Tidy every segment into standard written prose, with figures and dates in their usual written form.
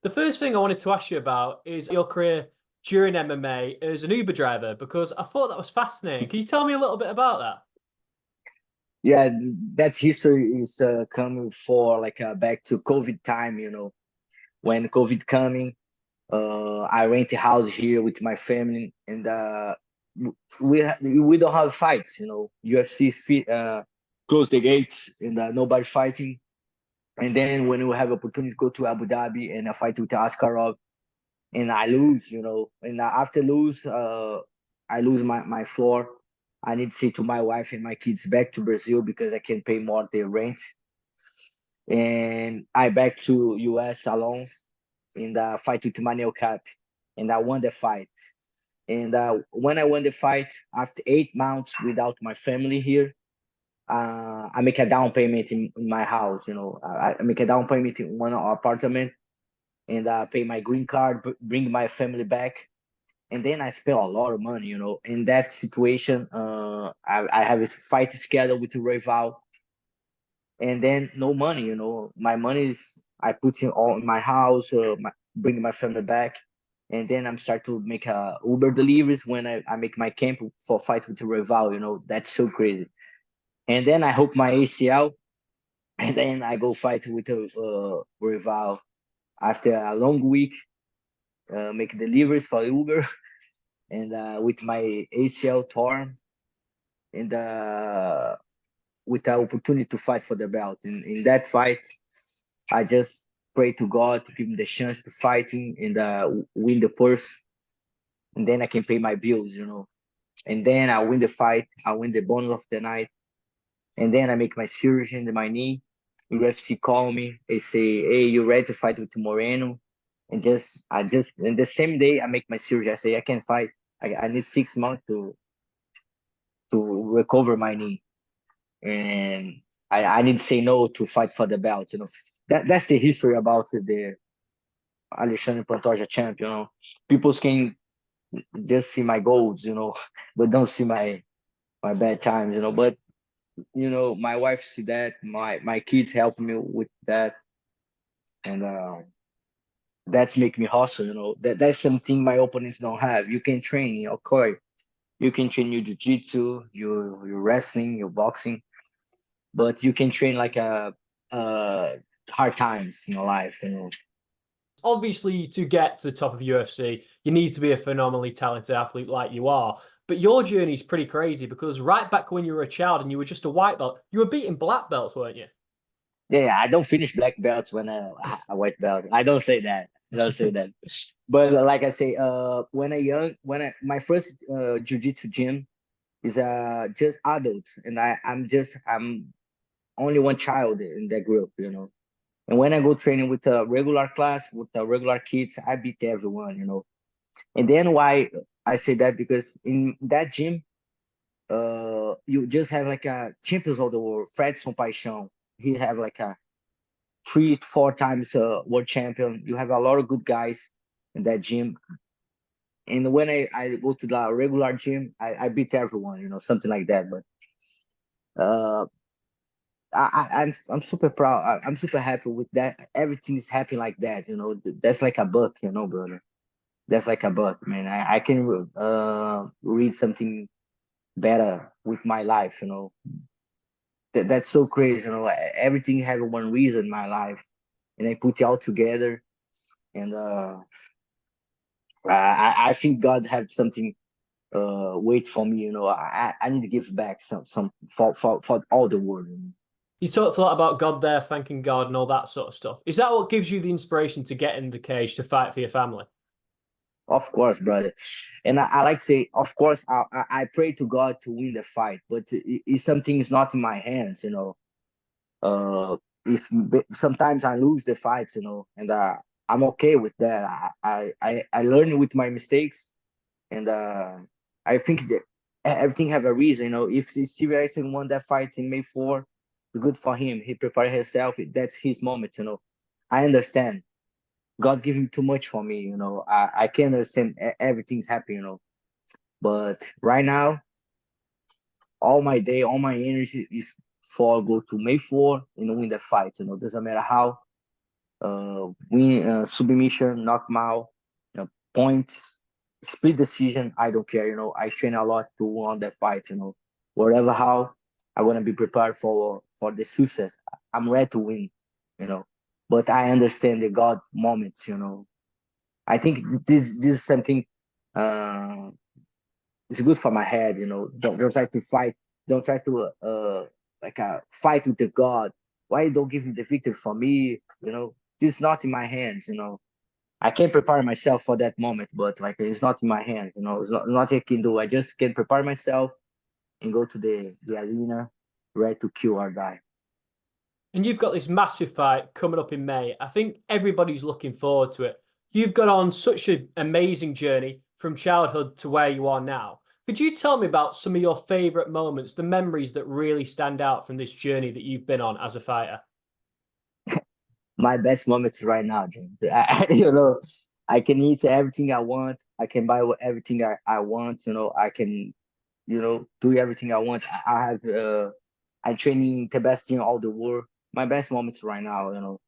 The first thing I wanted to ask you about is your career during MMA as an Uber driver, because I thought that was fascinating. Can you tell me a little bit about that? Yeah, that history is coming for back to COVID time. When COVID coming, I rent a house here with my family, and we don't have fights. UFC close the gates, and nobody fighting. And then when we have opportunity to go to Abu Dhabi and I fight with Askarov, and I lose. And after lose, I lose my floor. I need to say to my wife and my kids back to Brazil because I can pay more the rent. And I back to US alone in the fight with Manel Cap, and I won the fight. And when I won the fight, after 8 months without my family here, I make a down payment in my house. I make a down payment in one apartment, and pay my green card, bring my family back, and then I spent a lot of money. In that situation. I have a fight schedule with the rival, and then no money. My money is I put in all in my house, bring my family back, and then I'm start to make Uber deliveries when I make my camp for fight with the rival. That's so crazy. And then I hope my ACL, and then I go fight with the rival after a long week, make deliveries for Uber, and with my ACL torn, and with the opportunity to fight for the belt. In that fight, I just pray to God to give me the chance to fighting and win the purse, and then I can pay my bills. And then I win the fight, I win the bonus of the night, and then I make my surgery in my knee. UFC call me, they say, "Hey, you ready to fight with Moreno?" And I just in the same day I make my surgery. I say I can fight. I need 6 months to recover my knee, and I need to say no to fight for the belt. That's the history about the Alexandre Pantoja champ. People can just see my goals, but don't see my bad times. But my wife see that, my kids help me with that, and that's make me hustle. That's something my opponents don't have. You can train, okay. You can train your jiu-jitsu, your wrestling, your boxing, but you can train like a hard times in your life. Obviously, to get to the top of UFC, you need to be a phenomenally talented athlete like you are. But your journey is pretty crazy because right back when you were a child and you were just a white belt, you were beating black belts, weren't you? Yeah, I don't finish black belts when a white belt. I don't say that. I don't say that. But like I say, when I my first jiu-jitsu gym is just adults, and I'm only one child in that group. And when I go training with a regular class with the regular kids, I beat everyone. And then why I say that, because in that gym, you just have like a champions of the world, Fred Paixão. He have like a 3 4 times world champion. You have a lot of good guys in that gym. And when I go to the regular gym, I beat everyone, something like that. But uh, I'm super proud. I'm super happy with that. Everything is happy like that. That's like a book, brother. That's like a book, man. I can read something better with my life. That's so crazy. Everything have one reason in my life, and I put it all together. And I think God have something wait for me. I need to give back some for all the world. You talked a lot about God there, thanking God and all that sort of stuff. Is that what gives you the inspiration to get in the cage to fight for your family? Of course, brother. And I like to say, of course, I pray to God to win the fight, but if something is not in my hands. Uh, if sometimes I lose the fights, and I'm okay with that. I learn with my mistakes, and I think that everything have a reason. If Steve Erickson won that fight in May 4, good for him. He prepared himself. That's his moment. I understand. God give him too much for me. I can understand everything's happy. But right now, all my day, all my energy is for go to May 4 and win the fight. Doesn't matter how. win, submission, knockout, points, split decision. I don't care. I train a lot to win that fight. Whatever how I want to be prepared for the success. I'm ready to win. You know, but I understand the God moments. I think this is something. Uh, it's good for my head. Don't try to fight. Don't try to fight with the God. Why you don't give him the victory for me? This is not in my hands. I can prepare myself for that moment, but like it's not in my hands. It's not I can do. I just can prepare myself and go to the arena, ready to kill or die. And you've got this massive fight coming up in May. I think everybody's looking forward to it. You've got on such an amazing journey from childhood to where you are now. Could you tell me about some of your favorite moments, the memories that really stand out from this journey that you've been on as a fighter? My best moments right now, James. I can eat everything I want. I can buy everything I want. I can, do everything I want. I have, I'm training the best in all the world. My best moments right now.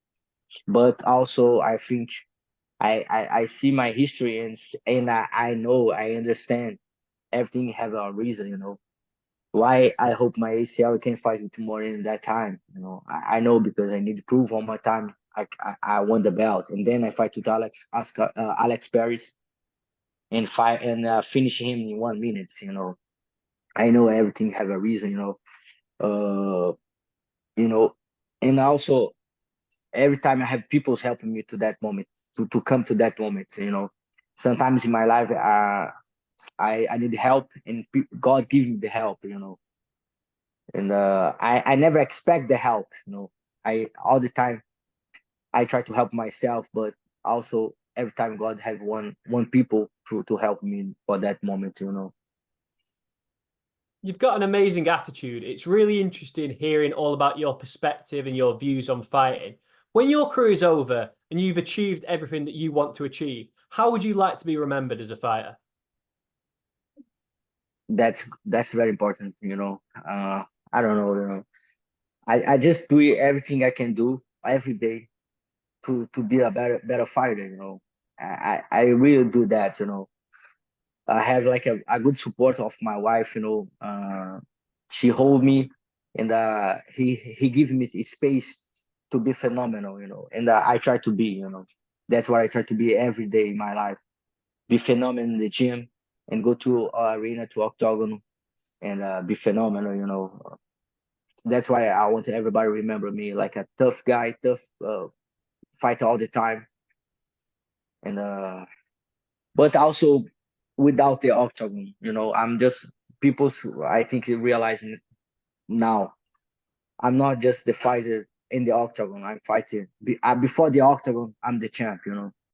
But also, I think I see my history and I know, I understand everything have a reason. Why I hope my ACL can fight with tomorrow in that time. I know because I need to prove one more time I won the belt, and then I fight with Alex Paris and fight and finish him in 1 minute. I know everything have a reason. Uh, you know, and also every time I have people's helping me to that moment to come to that moment. Sometimes in my life, I need help, and God give me the help. And I never expect the help. I all the time I try to help myself, but also every time God have one people to help me for that moment. You've got an amazing attitude. It's really interesting hearing all about your perspective and your views on fighting. When your career is over and you've achieved everything that you want to achieve, how would you like to be remembered as a fighter? That's very important. I don't know. I just do everything I can do every day to be a better fighter. I really do that. I have like a good support of my wife. She hold me, and he give me the space to be phenomenal. And I try to be. That's what I try to be every day in my life. Be phenomenal in the gym and go to arena to octagon and be phenomenal. That's why I want everybody to remember me like a tough guy, tough fighter all the time, and but also without the octagon. I'm just people's. I think realizing now I'm not just the fighter in the octagon. I'm fighting before the octagon. I'm the champ.